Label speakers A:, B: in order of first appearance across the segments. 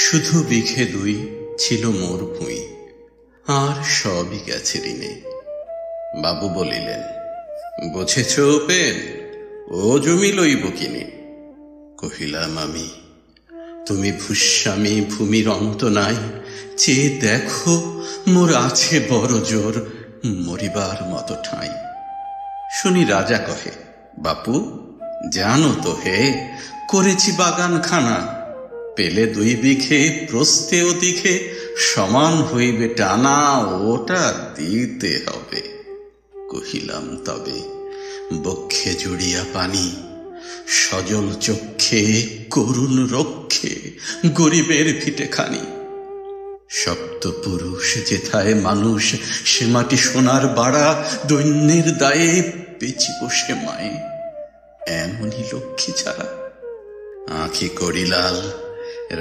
A: শুধু বিঘে দুই ছিল মোর ভুঁই, আর সবই গেছে ঋণে। বাবু বলিলেন, বুঝেছ উপেন, ও জমি লইব কিনে? কহিলাম আমি, তুমি ভূস্বামী, ভূমির অন্ত নাই, চেয়ে দেখো মোর আছে বড় জোর, মরিবার মতো ঠাঁই। শুনি রাজা কহে, বাপু জানো তো হে, করেছি বাগান খানা, পেলে 2 বিঘে প্রস্থে ও দিঘে সমান হইবে টানা, ওটা দিতে হবে। কহিলাম তবে বক্ষে জুড়িয়া পানি, সজল চক্ষে করুণ রক্ষে গরিবের ভিটে খানি। সপ্তপুরুষ যেথায় মানুষ, সে মাটি সোনার বাড়া, দৈন্যের দায়ে বেচিব সে মায়ে, এমনই লক্ষ্মী ছাড়া। আঁখি করিলাল,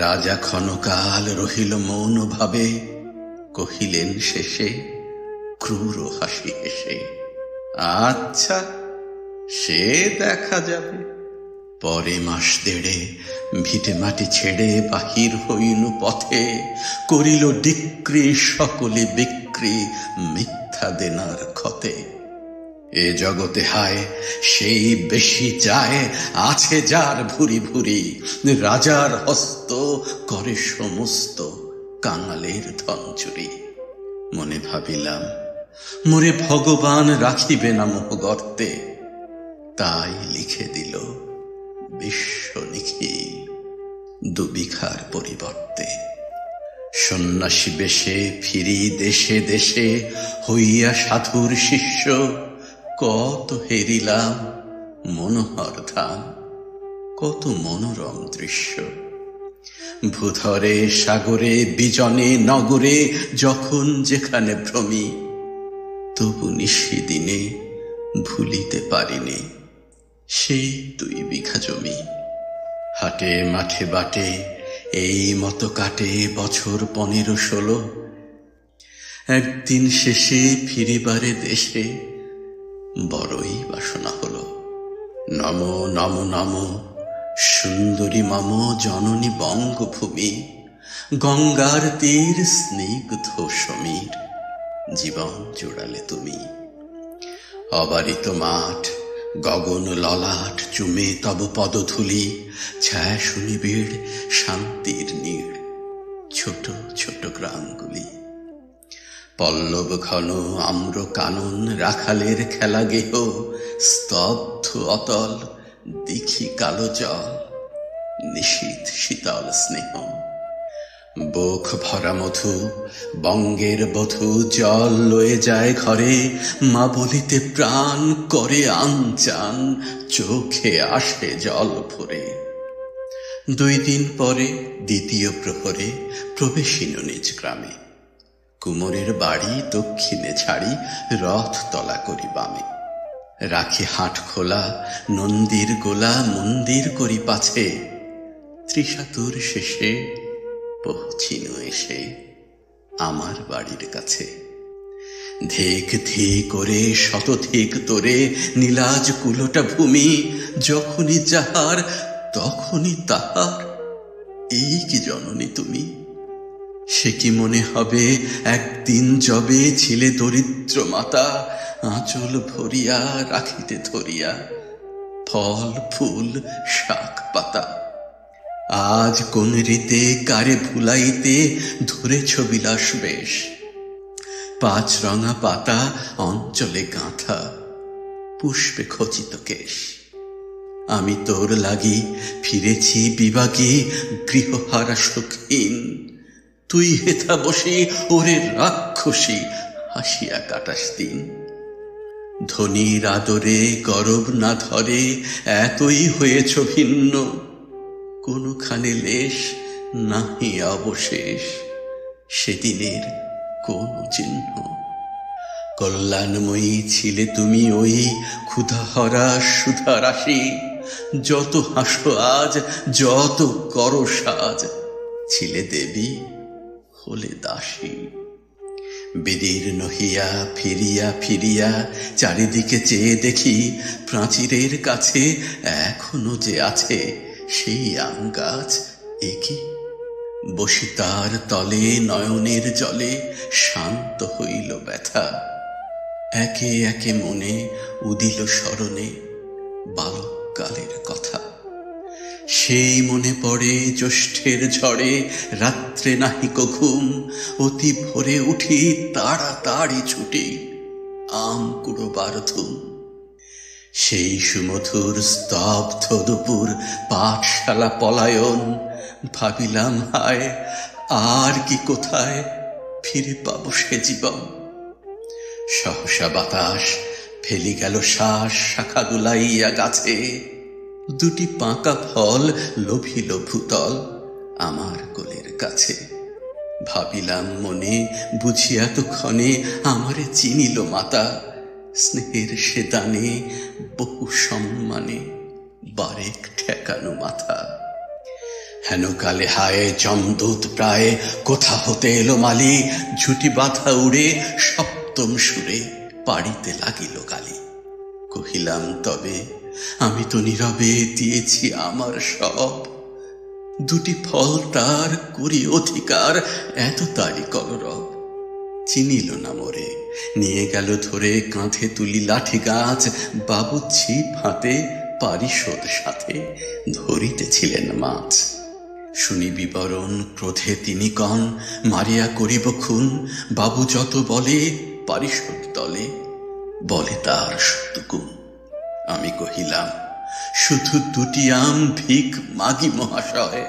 A: রাজা ক্ষণকাল রহিল মৌন ভাবে, কহিলেন শেষে ক্রূর হাসি হেসে, আচ্ছা সে দেখা যাবে। পরে মাস দেড়ে ভিটে মাটি ছেড়ে বাহির হইল পথে, করিল ডিক্রি সকলে বিক্রি মিথ্যা দেনার ক্ষতে। এ জগতে হায় সেই বেশি চায়, আছে যার ভুরি ভুরি, রাজার হস্ত করে সমস্ত কাঙালের ধন চুরি। মনে ভাবিলাম, মোরে ভগবান রাখিবে না মোহ গর্তে, তাই লিখে দিল বিশ্ব নিখিল 2 বিঘার পরিবর্তে। সন্ন্যাসী বেশে ফিরি দেশে দেশে, হইয়া সাধুর শিষ্য, কত হেরিলাম মনোহর ধাম, কত মনোরম দৃশ্য। ভূধরে সাগরে বিজনে নগরে যখন যেখানে ভ্রমি, তবু নিশি দিনে ভুলিতে পারিনি সেই 2 বিঘা জমি। হাটে মাঠে বাটে এই মতো কাটে বছর 15-16। একদিন শেষে ফিরিবারে দেশে বড়ই বাসনা হলো। নমো নমো নমো সুন্দরী মম জননী বঙ্গভূমি, গঙ্গার তীর স্নিগ্ধ সমীর, জীবন জোড়ালে তুমি। অবারিত মাঠ, গগন ললাট চুমে তব পদধূলি, ছায়া সুনিবিড় শান্তির নীড়, ছোট ছোট গ্রামগুলি। পল্লব ঘন আম্র কানন রাখালের খেলা গেহ, স্তব্ধ অতল দিঘি কালো জল, নিশীথ শীতল স্নেহ। বুক ভরা মধু বঙ্গের বধূ, জল লয়ে যায় ঘরে, মা বলিতে প্রাণ করে আনচান, চোখে আসে জল ভরে। 2 দিন পরে দ্বিতীয় প্রহরে প্রবেশিনু নিজ গ্রামে, কুমোরের বাড়ি দক্ষিণে ছাড়ি, রথ তলা করি বামে। রাখি হাট খোলা নন্দীর গোলা, মন্দির করি পাছে, ত্রিশাতুর শেষে পৌঁছিনু এসে আমার বাড়ির কাছে। ধেক ধে করে শতধিক তোরে নীলাজ কুলোটা ভূমি, যখনই যাহার তখনই তাহার, এই কি জননী তুমি? সে কি মনে হবে একদিন যবে ছিলে দরিদ্র মাতা, আঁচল ভরিয়া রাখিতে ধরিয়া ফল ফুল শাক পাতা। আজ কোন রীতে কারে ভুলাইতে ধরেছ বিলাস বেশ, 5 রঙা পাতা অঞ্চলে গাঁথা, পুষ্পে খচিত কেশ। আমি তোর লাগি ফিরেছি বিভাগী, গৃহহারা সুখহীন, তুই হেথা বসে ওরে রাক্ষসী হাসিয়া কাটাস দিন। ধনীর আদরে গরব না ধরে এতই হয়েছ ভিন্ন, কোনখানে লেশ নাহি অবশেষ সেদিনের কোন চিহ্ন। কল্যাণময়ী ছিলে তুমি ওই ক্ষুধাহরা সুধা রাশি, যত হাসো আজ যত করো সাজ, ছিলে দেবী হলে দাসী। বিদীর্ণ হইয়া ফিরিয়া ফিরিয়া চারিদিকে চেয়ে দেখি, প্রাচীরের কাছে এখনো যে আছে সেই আম গাছ, একি বসি তার তলে নয়নের জলে শান্ত হইল ব্যথা। একে একে মনে উদিল স্মরণে বালককালের কথা। সেই মনে পড়ে জ্যৈষ্ঠের ঝড়ে রাত্রে নাহিক ঘুম, অতি ভোরে উঠি তাড়াতাড়ি ছুটি আম কুড়োবার ধুম। সেই সুমধুর স্তব্ধ দুপুর পাঠশালা পলায়ন, ভাবিলাম হায় আর কি কোথায় ফিরে পাবো সে জীবন। সহসা বাতাস ফেলি গেল শ্বাস শাখা দুলাইয়া গাছে, দুটি পাকা ফল লোভিল ভূতল আমার কোলের কাছে। ভাবিলাম মনে বুঝি এতক্ষণে আমারে চিনিল মাতা, স্নেহের সে দানে বহু সম্মানে বারেক ঠেকানো মাথা। হেন কালে হায় যমদূত প্রায় কোথা হতে এলো মালি, ঝুটি বাঁধা উড়ে সপ্তম সুরে পাড়িতে লাগিল গালি। কহিলাম তবে আমি তো নীরবে দিয়েছি আমার সব, দুটি ফল তার করি অধিকার এত তারি কলরব। চিনিল না মোরে, নিয়ে গেল ধরে কাঁধে তুলি লাঠি গাছ, বাবুচ্ছি ফাঁতে পারিষদ সাথে ধরিতেছিলেন মাছ। শুনি বিবরণ ক্রোধে তিনি কন, মারিয়া করিব খুন, বাবু যত বলে পারিষদ দলে বলে তার শতগুণ। আমি কহিলাম শুধু দুটি আম ভিক মাগি মহাশয়।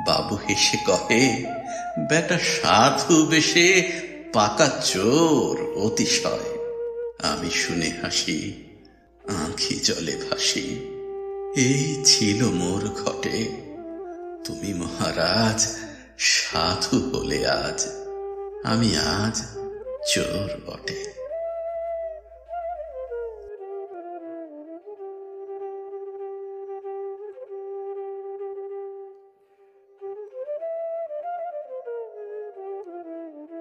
A: বাবু হেসে কহে বেটা সাধু বেশে পাকা চোর অতিশয়। আমি শুনে হাসি আঁখি জলে ভাসি, এই ছিল মোর ঘটে। তুমি মহারাজ সাধু হলে আজ, আমি আজ চোর বটে।